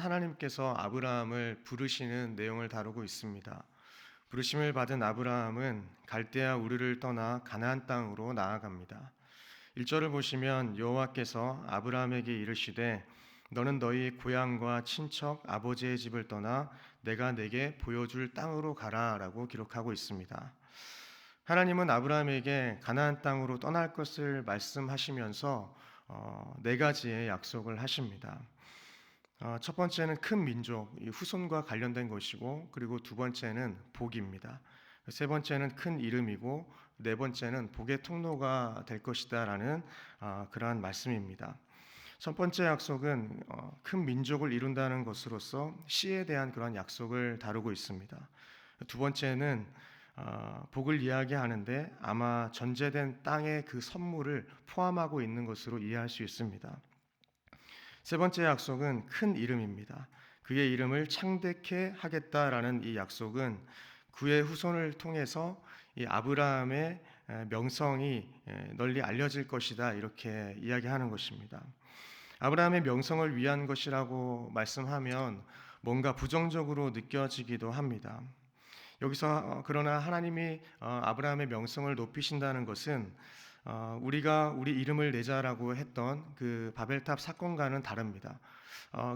하나님께서 아브라함을 부르시는 내용을 다루고 있습니다. 부르심을 받은 아브라함은 갈대아 우르를 떠나 가나안 땅으로 나아갑니다. 1절을 보시면 여호와께서 아브라함에게 이르시되 너는 너희 고향과 친척 아버지의 집을 떠나 내가 내게 보여줄 땅으로 가라라고 기록하고 있습니다. 하나님은 아브라함에게 가나안 땅으로 떠날 것을 말씀하시면서 네 가지의 약속을 하십니다. 첫 번째는 큰 민족, 이 후손과 관련된 것이고, 그리고 두 번째는 복입니다. 세 번째는 큰 이름이고, 네 번째는 복의 통로가 될 것이다라는 그러한 말씀입니다. 첫 번째 약속은 큰 민족을 이룬다는 것으로서 씨에 대한 그런 약속을 다루고 있습니다. 두 번째는 복을 이야기하는데 아마 전제된 땅의 그 선물을 포함하고 있는 것으로 이해할 수 있습니다. 세 번째 약속은 큰 이름입니다. 그의 이름을 창대케 하겠다라는 이 약속은 그의 후손을 통해서 이 아브라함의 명성이 널리 알려질 것이다 이렇게 이야기하는 것입니다. 아브라함의 명성을 위한 것이라고 말씀하면 뭔가 부정적으로 느껴지기도 합니다. 여기서 그러나 하나님이 아브라함의 명성을 높이신다는 것은 우리가 우리 이름을 내자라고 했던 그 바벨탑 사건과는 다릅니다.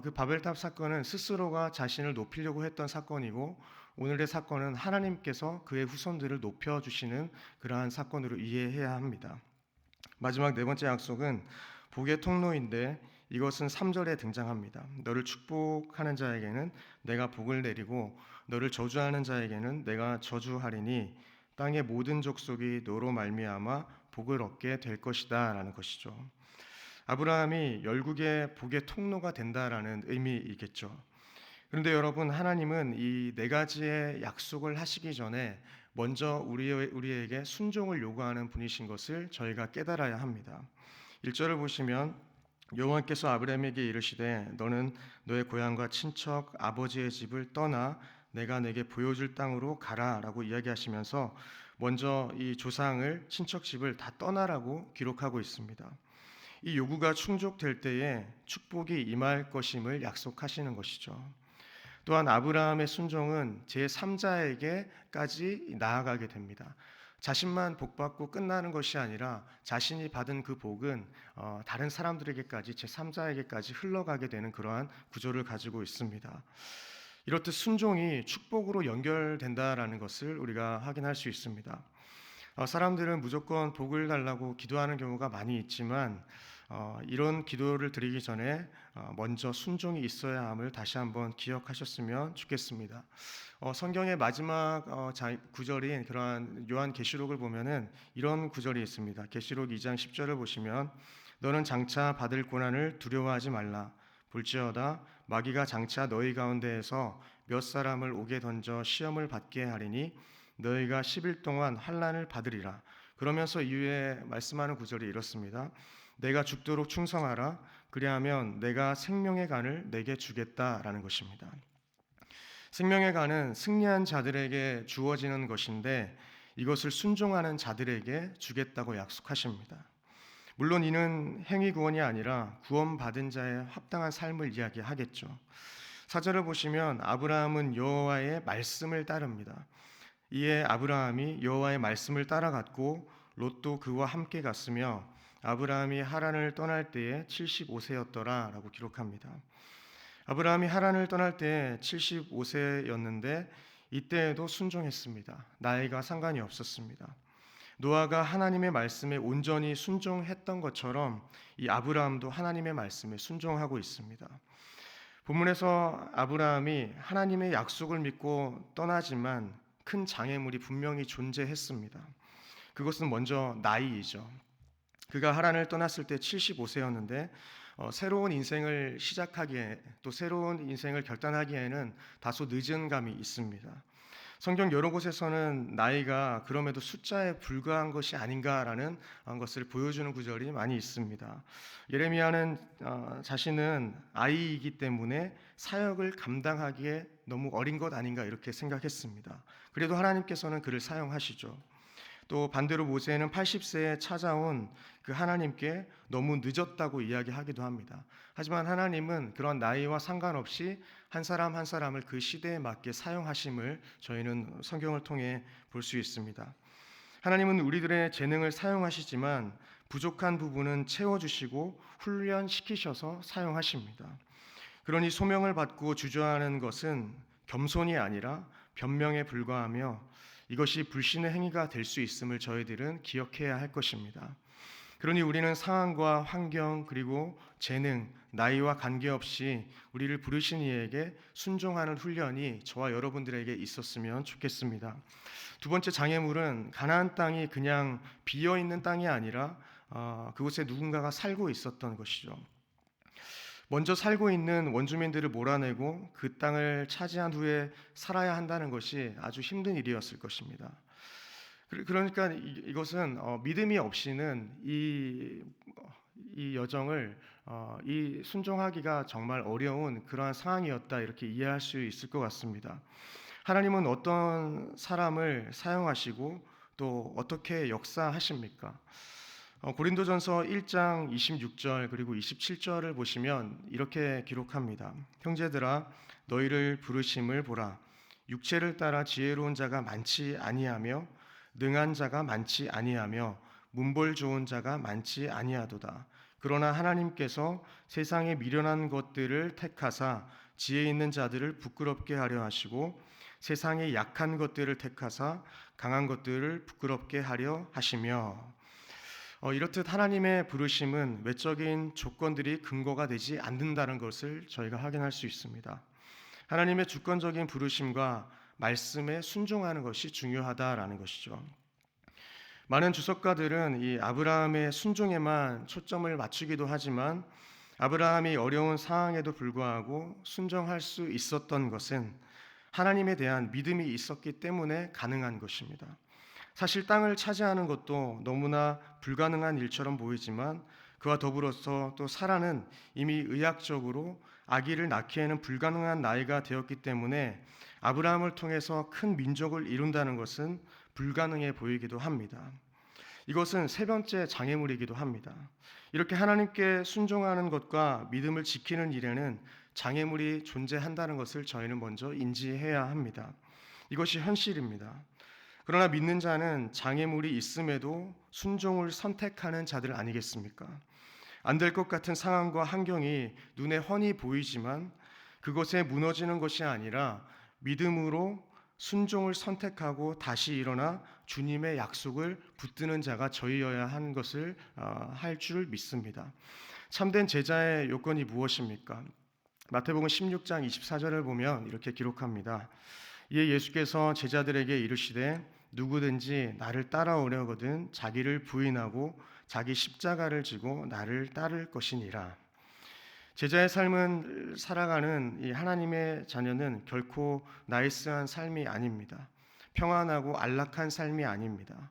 그 바벨탑 사건은 스스로가 자신을 높이려고 했던 사건이고 오늘의 사건은 하나님께서 그의 후손들을 높여주시는 그러한 사건으로 이해해야 합니다. 마지막 네 번째 약속은 복의 통로인데 이것은 3절에 등장합니다. 너를 축복하는 자에게는 내가 복을 내리고 너를 저주하는 자에게는 내가 저주하리니 땅의 모든 족속이 너로 말미암아 복을 얻게 될 것이다 라는 것이죠. 아브라함이 열국의 복의 통로가 된다라는 의미이겠죠. 그런데 여러분, 하나님은 이 네 가지의 약속을 하시기 전에 먼저 우리에게 순종을 요구하는 분이신 것을 저희가 깨달아야 합니다. 1절을 보시면 여호와께서 아브라함에게 이르시되 너는 너의 고향과 친척 아버지의 집을 떠나 내가 내게 보여줄 땅으로 가라라고 이야기하시면서 먼저 이 조상을 친척 집을 다 떠나라고 기록하고 있습니다. 이 요구가 충족될 때에 축복이 임할 것임을 약속하시는 것이죠. 또한 아브라함의 순종은 제3자에게까지 나아가게 됩니다. 자신만 복받고 끝나는 것이 아니라 자신이 받은 그 복은 다른 사람들에게까지 제3자에게까지 흘러가게 되는 그러한 구조를 가지고 있습니다. 이렇듯 순종이 축복으로 연결된다라는 것을 우리가 확인할 수 있습니다. 사람들은 무조건 복을 달라고 기도하는 경우가 많이 있지만 이런 기도를 드리기 전에 먼저 순종이 있어야 함을 다시 한번 기억하셨으면 좋겠습니다. 성경의 마지막 구절인 그러한 요한계시록을 보면은 이런 구절이 있습니다. 계시록 2장 10절을 보시면 너는 장차 받을 고난을 두려워하지 말라. 볼지어다 마귀가 장차 너희 가운데에서 몇 사람을 옥에 던져 시험을 받게 하리니 너희가 10일 동안 환난을 받으리라. 그러면서 이후에 말씀하는 구절이 이렇습니다. 내가 죽도록 충성하라. 그리하면 내가 생명의 간을 내게 주겠다라는 것입니다. 생명의 간은 승리한 자들에게 주어지는 것인데 이것을 순종하는 자들에게 주겠다고 약속하십니다. 물론 이는 행위 구원이 아니라 구원받은 자의 합당한 삶을 이야기하겠죠. 4절을 보시면 아브라함은 여호와의 말씀을 따릅니다. 이에 아브라함이 여호와의 말씀을 따라갔고 롯도 그와 함께 갔으며 아브라함이 하란을 떠날 때에 75세였더라 라고 기록합니다. 아브라함이 하란을 떠날 때 75세였는데 이때에도 순종했습니다. 나이가 상관이 없었습니다. 노아가 하나님의 말씀에 온전히 순종했던 것처럼 이 아브라함도 하나님의 말씀에 순종하고 있습니다. 본문에서 아브라함이 하나님의 약속을 믿고 떠나지만 큰 장애물이 분명히 존재했습니다. 그것은 먼저 나이이죠. 그가 하란을 떠났을 때 75세였는데 새로운 인생을 시작하기에 또 새로운 인생을 결단하기에는 다소 늦은 감이 있습니다. 성경 여러 곳에서는 나이가 그럼에도 숫자에 불과한 것이 아닌가라는 것을 보여주는 구절이 많이 있습니다. 예레미야는 자신은 아이이기 때문에 사역을 감당하기에 너무 어린 것 아닌가 이렇게 생각했습니다. 그래도 하나님께서는 그를 사용하시죠. 또 반대로 모세는 80세에 찾아온 그 하나님께 너무 늦었다고 이야기하기도 합니다. 하지만 하나님은 그런 나이와 상관없이 한 사람 한 사람을 그 시대에 맞게 사용하심을 저희는 성경을 통해 볼 수 있습니다. 하나님은 우리들의 재능을 사용하시지만 부족한 부분은 채워주시고 훈련시키셔서 사용하십니다. 그러니 소명을 받고 주저하는 것은 겸손이 아니라 변명에 불과하며 이것이 불신의 행위가 될 수 있음을 저희들은 기억해야 할 것입니다. 그러니 우리는 상황과 환경 그리고 재능, 나이와 관계없이 우리를 부르신 이에게 순종하는 훈련이 저와 여러분들에게 있었으면 좋겠습니다. 두 번째 장애물은 가나안 땅이 그냥 비어있는 땅이 아니라 그곳에 누군가가 살고 있었던 것이죠. 먼저 살고 있는 원주민들을 몰아내고 그 땅을 차지한 후에 살아야 한다는 것이 아주 힘든 일이었을 것입니다. 그러니까 이것은 믿음이 없이는 이 여정을 이 순종하기가 정말 어려운 그러한 상황이었다 이렇게 이해할 수 있을 것 같습니다. 하나님은 어떤 사람을 사용하시고 또 어떻게 역사하십니까? 고린도전서 1장 26절 그리고 27절을 보시면 이렇게 기록합니다. 형제들아 너희를 부르심을 보라. 육체를 따라 지혜로운 자가 많지 아니하며 능한 자가 많지 아니하며 문벌 좋은 자가 많지 아니하도다. 그러나 하나님께서 세상에 미련한 것들을 택하사 지혜 있는 자들을 부끄럽게 하려 하시고 세상에 약한 것들을 택하사 강한 것들을 부끄럽게 하려 하시며 이렇듯 하나님의 부르심은 외적인 조건들이 근거가 되지 않는다는 것을 저희가 확인할 수 있습니다. 하나님의 주권적인 부르심과 말씀에 순종하는 것이 중요하다라는 것이죠. 많은 주석가들은 이 아브라함의 순종에만 초점을 맞추기도 하지만 아브라함이 어려운 상황에도 불구하고 순종할 수 있었던 것은 하나님에 대한 믿음이 있었기 때문에 가능한 것입니다. 사실 땅을 차지하는 것도 너무나 불가능한 일처럼 보이지만 그와 더불어서 또 사라는 이미 의학적으로 아기를 낳기에는 불가능한 나이가 되었기 때문에 아브라함을 통해서 큰 민족을 이룬다는 것은 불가능해 보이기도 합니다. 이것은 세 번째 장애물이기도 합니다. 이렇게 하나님께 순종하는 것과 믿음을 지키는 일에는 장애물이 존재한다는 것을 저희는 먼저 인지해야 합니다. 이것이 현실입니다. 그러나 믿는 자는 장애물이 있음에도 순종을 선택하는 자들 아니겠습니까? 안 될 것 같은 상황과 환경이 눈에 훤히 보이지만 그것에 무너지는 것이 아니라 믿음으로 순종을 선택하고 다시 일어나 주님의 약속을 붙드는 자가 저희여야 하는 것을 할 줄 믿습니다. 참된 제자의 요건이 무엇입니까? 마태복음 16장 24절을 보면 이렇게 기록합니다. 이에 예수께서 제자들에게 이르시되 누구든지 나를 따라오려거든 자기를 부인하고 자기 십자가를 지고 나를 따를 것이니라. 제자의 삶을 살아가는 이 하나님의 자녀는 결코 나이스한 삶이 아닙니다. 평안하고 안락한 삶이 아닙니다.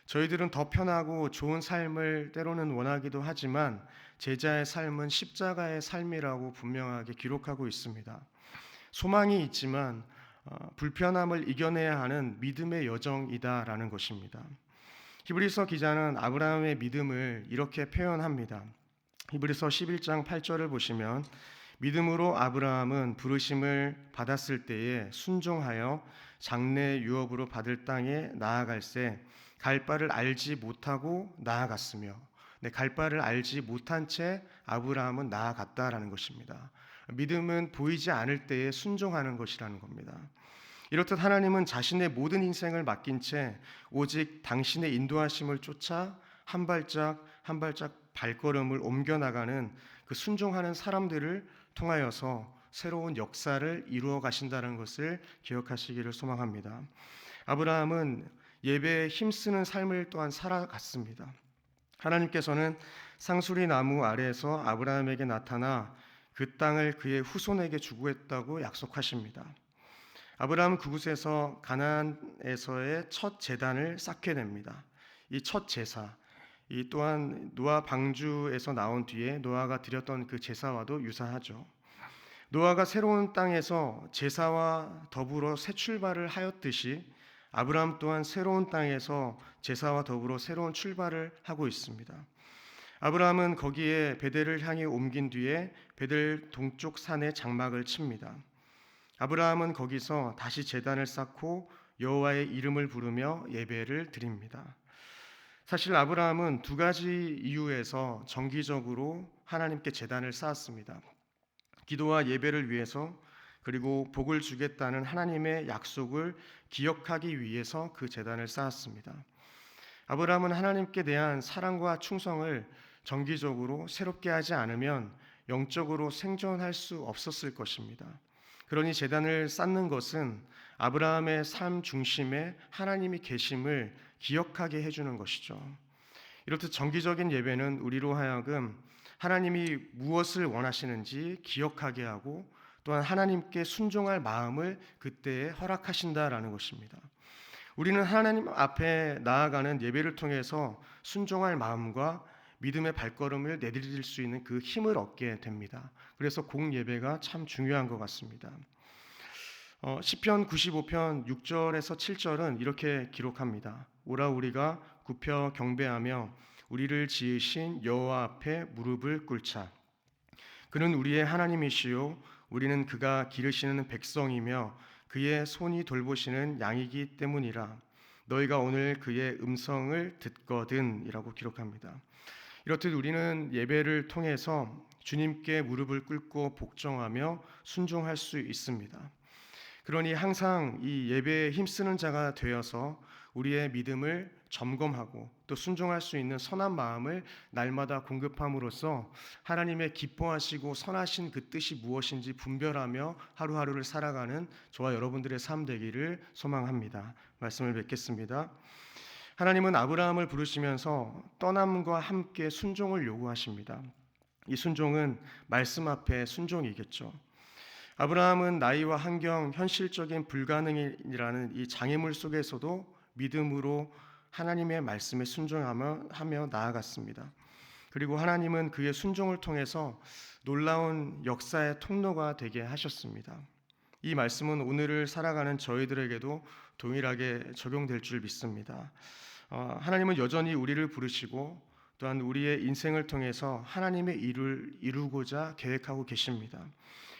저희들은 더 편하고 좋은 삶을 때로는 원하기도 하지만 제자의 삶은 십자가의 삶이라고 분명하게 기록하고 있습니다. 소망이 있지만 불편함을 이겨내야 하는 믿음의 여정이다라는 것입니다. 히브리서 기자는 아브라함의 믿음을 이렇게 표현합니다. 히브리서 11장 8절을 보시면 믿음으로 아브라함은 부르심을 받았을 때에 순종하여 장래 유업으로 받을 땅에 나아갈새 갈 바를 알지 못하고 나아갔으며 갈 바를 알지 못한 채 아브라함은 나아갔다라는 것입니다. 믿음은 보이지 않을 때에 순종하는 것이라는 겁니다. 이렇듯 하나님은 자신의 모든 인생을 맡긴 채 오직 당신의 인도하심을 쫓아 한 발짝 한 발짝 발걸음을 옮겨나가는 그 순종하는 사람들을 통하여서 새로운 역사를 이루어 가신다는 것을 기억하시기를 소망합니다. 아브라함은 예배에 힘쓰는 삶을 또한 살아갔습니다. 하나님께서는 상수리 나무 아래에서 아브라함에게 나타나 그 땅을 그의 후손에게 주고 했다고 약속하십니다. 아브라함은 그곳에서 가나안에서의 첫 제단을 쌓게 됩니다. 이 첫 제사, 이 또한 노아 방주에서 나온 뒤에 노아가 드렸던 그 제사와도 유사하죠. 노아가 새로운 땅에서 제사와 더불어 새 출발을 하였듯이 아브라함 또한 새로운 땅에서 제사와 더불어 새로운 출발을 하고 있습니다. 아브라함은 거기에 베델을 향해 옮긴 뒤에 베델 동쪽 산에 장막을 칩니다. 아브라함은 거기서 다시 제단을 쌓고 여호와의 이름을 부르며 예배를 드립니다. 사실 아브라함은 두 가지 이유에서 정기적으로 하나님께 제단을 쌓았습니다. 기도와 예배를 위해서, 그리고 복을 주겠다는 하나님의 약속을 기억하기 위해서 그 제단을 쌓았습니다. 아브라함은 하나님께 대한 사랑과 충성을 정기적으로 새롭게 하지 않으면 영적으로 생존할 수 없었을 것입니다. 그러니 제단을 쌓는 것은 아브라함의 삶 중심에 하나님이 계심을 기억하게 해주는 것이죠. 이렇듯 정기적인 예배는 우리로 하여금 하나님이 무엇을 원하시는지 기억하게 하고, 또한 하나님께 순종할 마음을 그때에 허락하신다라는 것입니다. 우리는 하나님 앞에 나아가는 예배를 통해서 순종할 마음과 믿음의 발걸음을 내디딜 수 있는 그 힘을 얻게 됩니다. 그래서 공예배가 참 중요한 것 같습니다. 시편 95편 6절에서 7절은 이렇게 기록합니다. 오라 우리가 굽혀 경배하며 우리를 지으신 여호와 앞에 무릎을 꿇자. 그는 우리의 하나님이시요 우리는 그가 기르시는 백성이며 그의 손이 돌보시는 양이기 때문이라. 너희가 오늘 그의 음성을 듣거든 이라고 기록합니다. 이렇듯 우리는 예배를 통해서 주님께 무릎을 꿇고 복종하며 순종할 수 있습니다. 그러니 항상 이 예배에 힘쓰는 자가 되어서 우리의 믿음을 점검하고 또 순종할 수 있는 선한 마음을 날마다 공급함으로써 하나님의 기뻐하시고 선하신 그 뜻이 무엇인지 분별하며 하루하루를 살아가는 저와 여러분들의 삶 되기를 소망합니다. 말씀을 맺겠습니다. 하나님은 아브라함을 부르시면서 떠남과 함께 순종을 요구하십니다. 이 순종은 말씀 앞에 순종이겠죠. 아브라함은 나이와 환경, 현실적인 불가능이라는 이 장애물 속에서도 믿음으로 하나님의 말씀에 순종하며 나아갔습니다. 그리고 하나님은 그의 순종을 통해서 놀라운 역사의 통로가 되게 하셨습니다. 이 말씀은 오늘을 살아가는 저희들에게도 동일하게 적용될 줄 믿습니다. 하나님은 여전히 우리를 부르시고 또한 우리의 인생을 통해서 하나님의 일을 이루고자 계획하고 계십니다.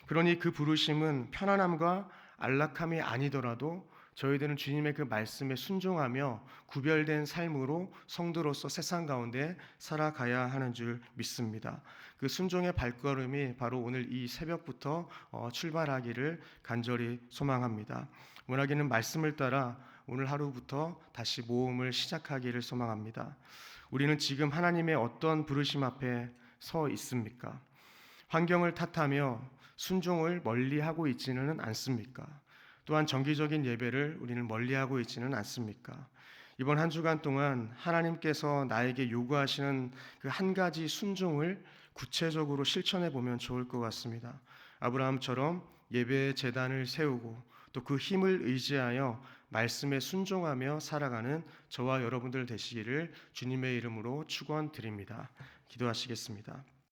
그러니 그 부르심은 편안함과 안락함이 아니더라도 저희들은 주님의 그 말씀에 순종하며 구별된 삶으로 성도로서 세상 가운데 살아가야 하는 줄 믿습니다. 그 순종의 발걸음이 바로 오늘 이 새벽부터 출발하기를 간절히 소망합니다. 원하기는 말씀을 따라 오늘 하루부터 다시 모험을 시작하기를 소망합니다. 우리는 지금 하나님의 어떤 부르심 앞에 서 있습니까? 환경을 탓하며 순종을 멀리하고 있지는 않습니까? 또한 정기적인 예배를 우리는 멀리하고 있지는 않습니까? 이번 한 주간 동안 하나님께서 나에게 요구하시는 그 한 가지 순종을 구체적으로 실천해 보면 좋을 것 같습니다. 아브라함처럼 예배의 제단을 세우고 또 그 힘을 의지하여 말씀에 순종하며 살아가는 저와 여러분들 되시기를 주님의 이름으로 축원드립니다. 기도하시겠습니다.